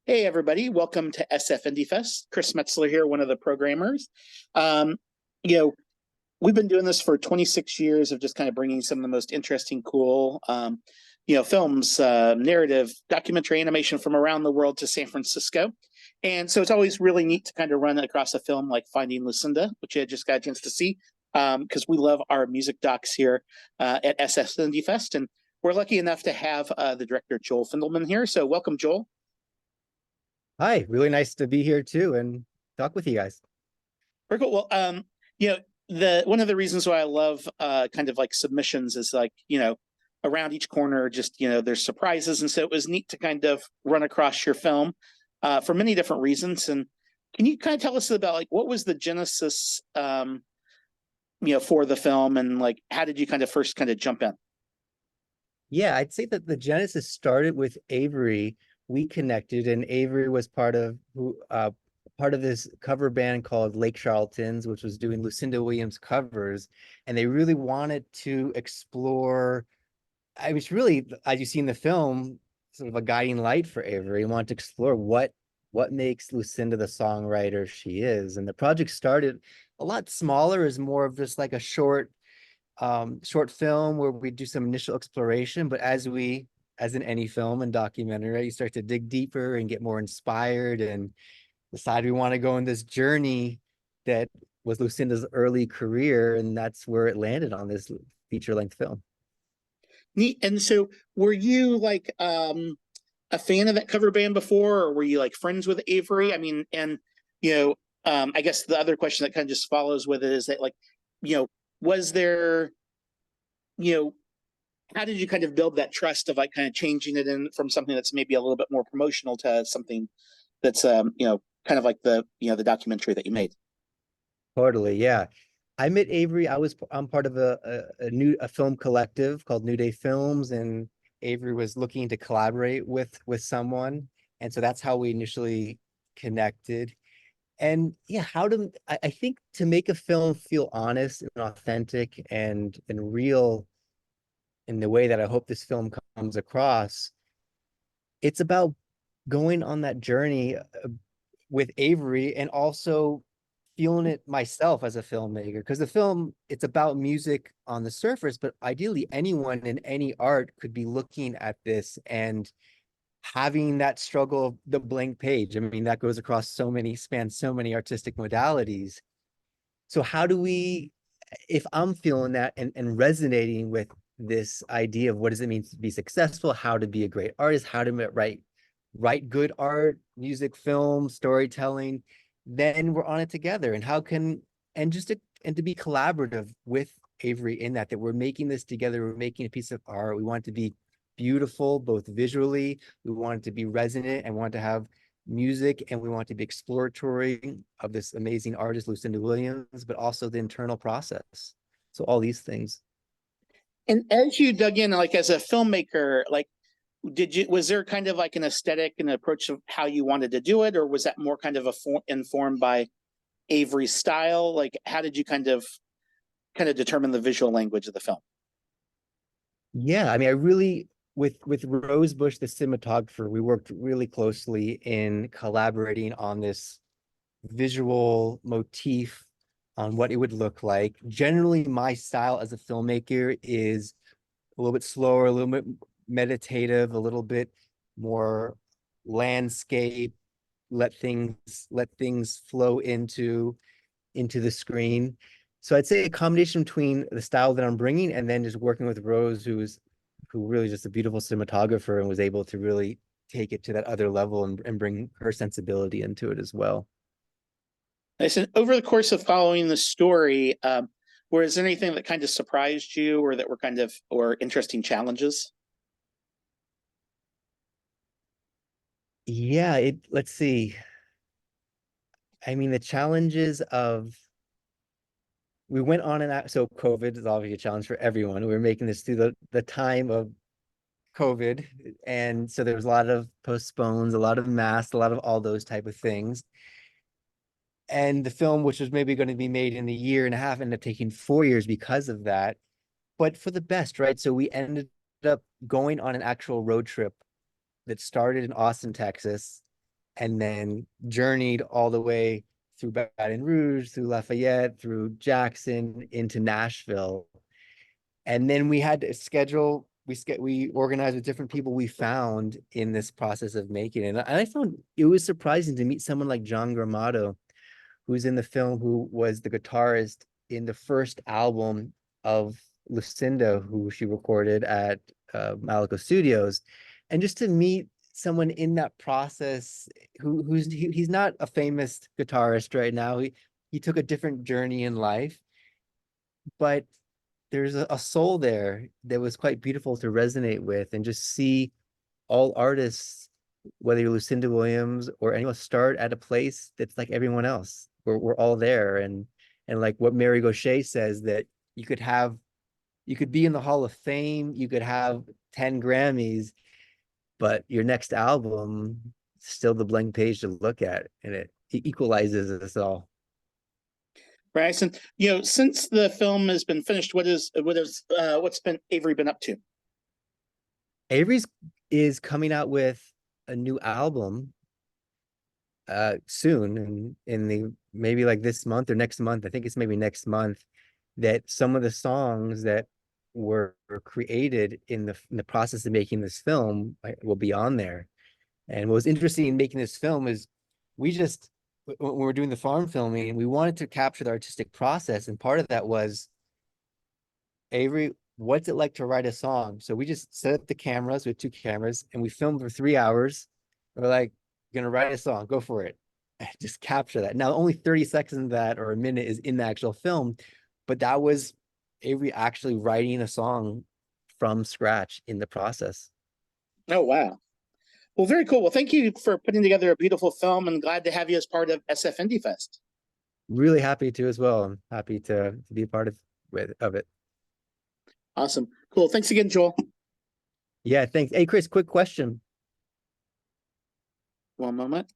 Hey, everybody. Welcome to SF Indie Fest. Chris Metzler here, one of the programmers. Um, you know, we've been doing this for 26 years of just kind of bringing some of the most interesting, cool, films, narrative, documentary animation from around the world to San Francisco. And so it's always really neat to kind of run across a film like Finding Lucinda, which I just got a chance to see because we love our music docs here at SF Indie Fest. And we're lucky enough to have the director, Joel Findelman, here. So welcome, Joel. Hi, really nice to be here too and talk with you guys. Very cool. Well, you know, the one of the reasons why I love kind of like submissions is like, around each corner, just there's surprises. And so it was neat to kind of run across your film for many different reasons. And can you kind of tell us about like what was the genesis for the film and like how did you kind of first kind of jump in? Yeah, I'd say that the genesis started with Avery. We connected, and Avery was part of this cover band called Lake Charltons, which was doing Lucinda Williams covers, and they really wanted to explore. I was really, as you see in the film, sort of a guiding light for Avery. Wanted to explore what makes Lucinda the songwriter she is, and the project started a lot smaller, as more of just like a short film where we do some initial exploration, but as in any film and documentary, you start to dig deeper and get more inspired and decide we want to go on this journey that was Lucinda's early career, and that's where it landed on this feature-length film. Neat. And so were you like a fan of that cover band before, or were you like friends with Avery? I mean, and you know, I guess the other question that kind of just follows with it is that like, was there, you know, how did you kind of build that trust of like kind of changing it in from something that's maybe a little bit more promotional to something that's kind of like the documentary that you made? Totally, yeah. I met Avery. I'm part of a film collective called New Day Films, and Avery was looking to collaborate with someone, and so that's how we initially connected. And yeah, I think to make a film feel honest and authentic and real in the way that I hope this film comes across, it's about going on that journey with Avery and also feeling it myself as a filmmaker, because the film, it's about music on the surface, but ideally anyone in any art could be looking at this and having that struggle of the blank page. I mean, that goes across spans so many artistic modalities. So how do we, if I'm feeling that and resonating with this idea of what does it mean to be successful, how to be a great artist, how to write good art, music, film, storytelling, then we're on it together. And how can, and just to, and to be collaborative with Avery in that we're making this together, we're making a piece of art. We want it to be beautiful, both visually, we want it to be resonant and want to have music, and we want to be exploratory of this amazing artist, Lucinda Williams, but also the internal process. So all these things. And as you dug in, like as a filmmaker, like was there kind of like an aesthetic and approach of how you wanted to do it, or was that more kind of informed by Avery's style? Like how did you kind of determine the visual language of the film? Yeah, I mean, I really, with Rosebush, the cinematographer, we worked really closely in collaborating on this visual motif on what it would look like. Generally, my style as a filmmaker is a little bit slower, a little bit meditative, a little bit more landscape, let things flow into the screen. So I'd say a combination between the style that I'm bringing and then just working with Rose, who really just a beautiful cinematographer and was able to really take it to that other level and bring her sensibility into it as well. I said, over the course of following the story, was there anything that kind of surprised you, or that were kind of or interesting challenges? Yeah, let's see. I mean, the challenges of we went on and out. So COVID is obviously a challenge for everyone. We were making this through the time of COVID. And so there was a lot of postpones, a lot of masks, a lot of all those type of things. And the film, which was maybe going to be made in a year and a half, ended up taking 4 years because of that. But for the best, right? So we ended up going on an actual road trip that started in Austin, Texas, and then journeyed all the way through Baton Rouge, through Lafayette, through Jackson into Nashville. And then we had to schedule, we organized with different people we found in this process of making it. And I found it was surprising to meet someone like John Gramato, who's in the film, who was the guitarist in the first album of Lucinda, who she recorded at Malaco Studios. And just to meet someone in that process he's not a famous guitarist right now. He took a different journey in life, but there's a soul there that was quite beautiful to resonate with, and just see all artists, whether you're Lucinda Williams or anyone, start at a place that's like everyone else. We're all there. And like what Mary Gauthier says, that you could be in the Hall of Fame, you could have 10 Grammys, but your next album is still the blank page to look at, and it equalizes us all. Bryson, since the film has been finished, what's been Avery been up to? Avery's is coming out with a new album soon, and in the maybe like this month or next month. I think it's maybe next month, that some of the songs that were created in the process of making this film will be on there. And what was interesting in making this film is we just, when we were doing the farm filming, we wanted to capture the artistic process, and part of that was, Avery, what's it like to write a song? So we just set up the cameras with 2 cameras, and we filmed for 3 hours. We're like, gonna write a song, go for it. Just capture that. Now, only 30 seconds of that or a minute is in the actual film, but that was Avery actually writing a song from scratch in the process. Oh, wow. Well, very cool. Well, thank you for putting together a beautiful film, and glad to have you as part of SF Indie Fest. Really happy to as well. I'm happy to be a part of it. Awesome. Cool. Thanks again, Joel. Yeah, thanks. Hey, Chris, quick question. One moment.